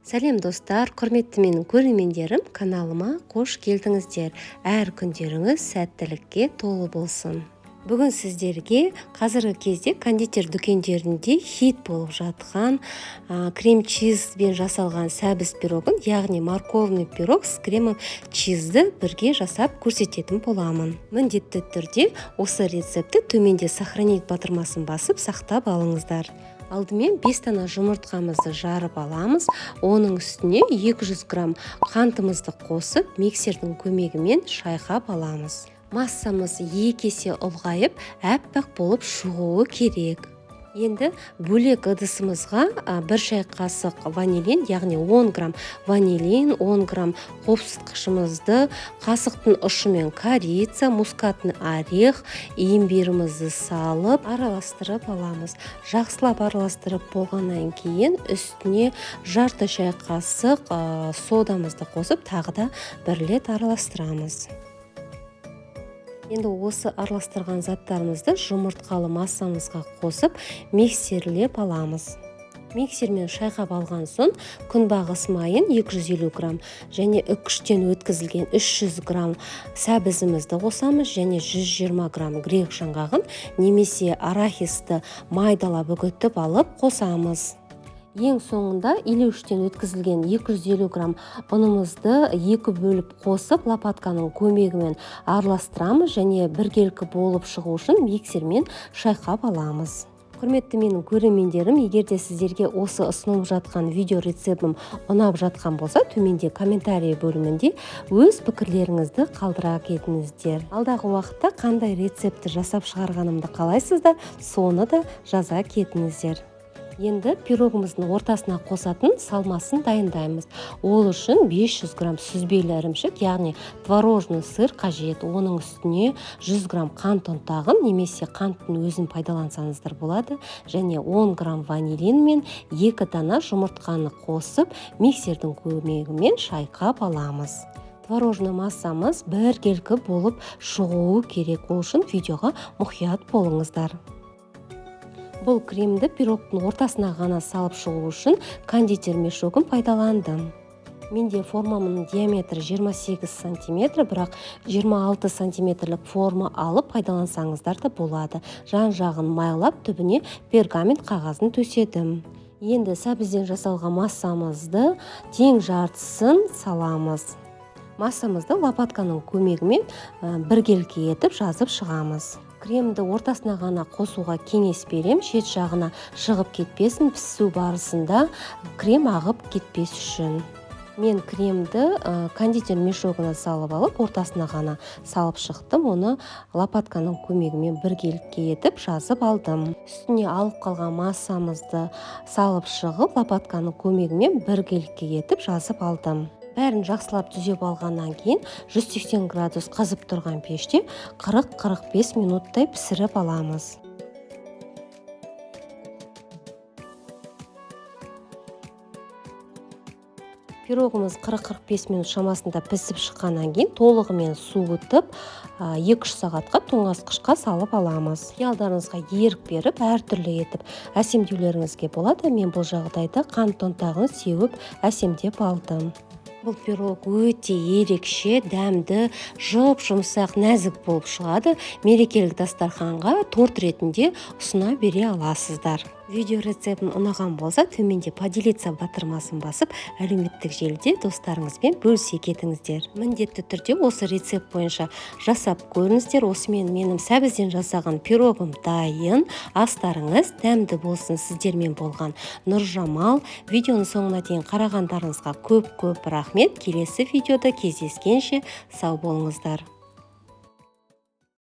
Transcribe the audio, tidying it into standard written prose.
Сәлем достар, құрметті менің көрермендерім, каналыма қош келдіңіздер. Әр күндеріңіз сәттілікке толы болсын. Бүгін сіздерге қазіргі кезде кондитер дүкендерінде хит болып жатқан крем-чизбен жасалған сәбіз пирогын, яғни морковный пирог с кремом чизді бірге жасап көрсететін боламын. Міндетті түрде осы рецепті төменде сохранить батырмасын басып сақтап алыңыздар. Алдымен 5 дана жұмыртқамызды жарып аламыз. Оның үстіне 200 грамм қантымызды қосып, миксердің көмегімен шайқап аламыз. Массамыз 2 есе ұлғайып, әппақ болып шығуы керек. Енді бөлек ыдысымызға 1 шай қасық ванилин, яғни 10 грамм ванилин, 10 грамм қопсытқышымызды, қасықтың ұшымен корица, мускатный орех, имбирімізді салып, араластырып аламыз. Жақсылап араластырып болғаннан кейін үстіне жарты шай қасық содамызды қосып, тағы да 1 рет араластырамыз. Енді осы араластырған заттарымызды жұмыртқалы массамызға қосып, миксерлеп аламыз. Миксермен шайқап алған соң күнбағыс майын 250 грамм және үккіштен өткізілген 300 грамм сәбізімізді қосамыз және 120 грамм грек жаңғағын немесе арахисті майдалап үгітіп алып қосамыз. Ең соңында илеуіштен өткізілген 250 грамм ұнымызды 2 бөліп қосып, лопатканың көмегімен араластырамыз және біркелкі болып шығу үшін миксермен шайқап аламыз. Құрметті менің көрермендерім, егер де сіздерге осы ұсынылып жатқан видео рецептім ұнап жатқан болса, төменде комментарий бөлімінде өз пікірлеріңізді қалдыра кетіңіздер. Алдағы уақытта қандай рецепті жасап шығарғанымды қалайсыздар, соны да жаза кетіңіздер. Енді пирогымыздың ортасына қосатын салмасын дайындаймыз. Ол үшін 500 грамм сүзбелі ірімшік, яғни творожный сыр қажет. Оның үстіне 100 грамм қант ұнтағын немесе қанттың өзін пайдалансаңыздар болады. Және 10 грамм ванилин мен 2 дана жұмыртқаны қосып, миксердің көмегімен шайқап аламыз. Творожный массамыз біркелкі болып шығуы керек. Ол үшін видеоға мұқият болыңыздар. Бұл кремді пирогтың ортасына ғана салып шығу үшін кондитер мешогын пайдаландым. Менде формамның диаметрі 28 сантиметр, бірақ 26 сантиметрлік форма алып пайдалансаңыздар да болады. Жан-жағын майлап, түбіне пергамент қағазын төседім. Енді сәбізден жасалған массамызды тең жартысын саламыз. Массамызды лопатканың көмегімен біркелкі етіп жазып шығамыз. Кремді ортасына ғана қосуға кеңес берем, шет жағына шығып кетпесін, пісу барысында крем ағып кетпес үшін. Мен кремді кондитер мешогына салып алып, ортасына ғана салып шықтым. Оны лопатканың көмегімен біркелкі етіп жазып алдым. Үстіне алып қалған массамызды салып шығып, лопатканың көмегімен біркелкі етіп жазып алдым. Бәрін жақсылап түзеп алғаннан кейін 180 градус қызып тұрған пеште 40-45 минуттай пісіріп аламыз. Пирогымыз 40-45 минут шамасында пісіп шыққаннан кейін толығымен суытып 2-3 сағатқа тоңазытқышқа салып аламыз. Қиялдарыңызға ерік беріп, әртүрлі етіп әсемдеулеріңізге болады. Мен бұл жағдайда қант ұнтағын сеуіп әсемдеп алдым. Бұл пирог өте ерекше, дәмді, жұмсақ, нәзік болып шығады. Мерекелік дастарханға торт ретінде ұсына бере аласыздар. Видео рецептін ұнаған болса, төменде поделиться батырмасын басып, әлеуметтік желіде достарыңызбен бөлісе кетіңіздер. Міндетті түрде осы рецепт бойынша жасап көріңіздер. Осымен менің сәбізден жасаған пирогым дайын. Астарыңыз дәмді болсын. Сіздермен болған Нұржамал. Видеоның соңына дейін қарағандарыңызға көп рахмет. Келесі видеода кездескенше сау болыңыздар.